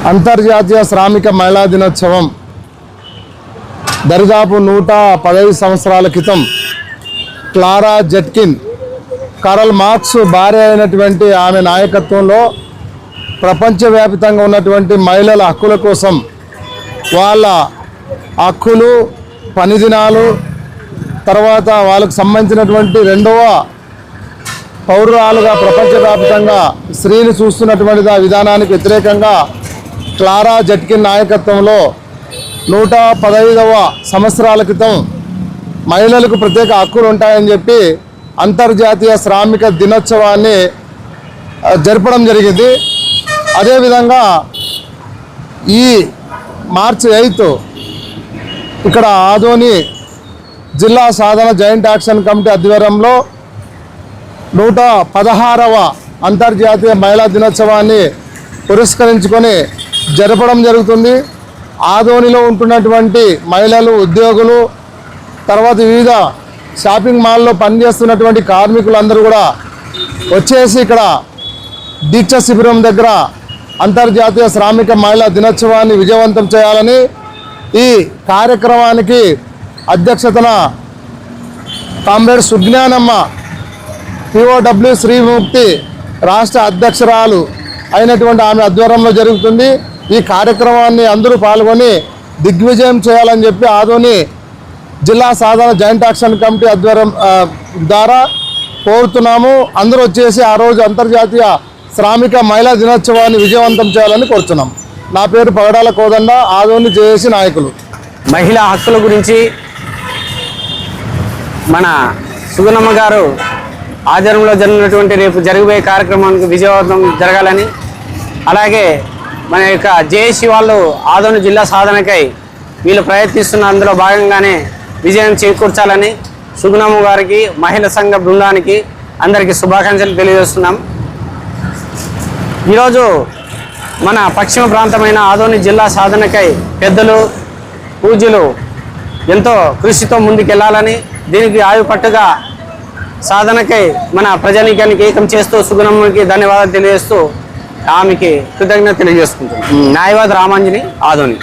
అంతర్జాతీయ శ్రామిక మహిళా దినోత్సవం దరిదాపు 115 సంవత్సరాల క్రితం క్లారా జెట్కిన్ కార్ల్ మార్క్స్ భార్య అయినటువంటి ఆమె నాయకత్వంలో ప్రపంచవ్యాప్తంగా ఉన్నటువంటి మహిళల హక్కుల కోసం వాళ్ళ హక్కులు పని దినాలు తర్వాత వాళ్ళకు సంబంధించినటువంటి రెండవ పౌరురాలుగా ప్రపంచవ్యాప్తంగా స్త్రీని చూస్తున్నటువంటి ఆ విధానానికి వ్యతిరేకంగా క్లారా జెట్కిన్ నాయకత్వంలో 115వ సంవత్సరాల క్రితం మహిళలకు ప్రత్యేక హక్కులు ఉంటాయని చెప్పి అంతర్జాతీయ శ్రామిక దినోత్సవాన్ని జరపడం జరిగింది. అదేవిధంగా ఈ మార్చి 8 ఇక్కడ ఆదోని జిల్లా సాధన జాయింట్ యాక్షన్ కమిటీ ఆధ్వర్యంలో 116వ అంతర్జాతీయ మహిళా దినోత్సవాన్ని పురస్కరించుకొని జరపడం జరుగుతుంది. ఆదోనిలో ఉంటున్నటువంటి మహిళలు, ఉద్యోగులు, తర్వాత వివిధ షాపింగ్ మాల్లో పనిచేస్తున్నటువంటి కార్మికులందరూ కూడా వచ్చేసి ఇక్కడ దీక్ష శిబిరం దగ్గర అంతర్జాతీయ శ్రామిక మహిళా దినోత్సవాన్ని విజయవంతం చేయాలని ఈ కార్యక్రమానికి అధ్యక్షతన కామ్రేడ్ సుజ్ఞానమ్మ POW శ్రీముక్తి రాష్ట్ర అధ్యక్షురాలు అయినటువంటి ఆమె ఆధ్వర్యంలో జరుగుతుంది. ఈ కార్యక్రమాన్ని అందరూ పాల్గొని దిగ్విజయం చేయాలని చెప్పి ఆదోని జిల్లా సాధారణ జాయింట్ యాక్షన్ కమిటీ ఆధ్వర్యం ద్వారా కోరుతున్నాము. అందరూ వచ్చేసి ఆ రోజు అంతర్జాతీయ శ్రామిక మహిళా దినోత్సవాన్ని విజయవంతం చేయాలని కోరుతున్నాం. నా పేరు పగడాల కోదండ, ఆదోని జేఏసీ నాయకులు. మహిళా హక్కుల గురించి మన సుగుణమ్మ గారు ఆధ్వర్యంలో జరిగినటువంటి రేపు జరగబోయే కార్యక్రమానికి విజయవంతం జరగాలని, అలాగే మన యొక్క జేఏసీ వాళ్ళు ఆదోని జిల్లా సాధనకై వీళ్ళు ప్రయత్నిస్తున్న అందులో భాగంగానే విజయం చేకూర్చాలని సుగుణమ్మ గారికి, మహిళా సంఘ బృందానికి అందరికీ శుభాకాంక్షలు తెలియజేస్తున్నాం. ఈరోజు మన పశ్చిమ ప్రాంతమైన ఆదోని జిల్లా సాధనకై పెద్దలు, పూజ్యులు ఎంతో కృషితో ముందుకెళ్లాలని, దీనికి ఆయుపట్టుగా సాధనకై మన ప్రజానీకానికి ఏకం చేస్తూ సుగుణమ్మకి ధన్యవాదాలు తెలియజేస్తూ ఆమెకి కృతజ్ఞత తెలియజేసుకుంటున్నాం. న్యాయవాది రామాంజని, ఆదోని.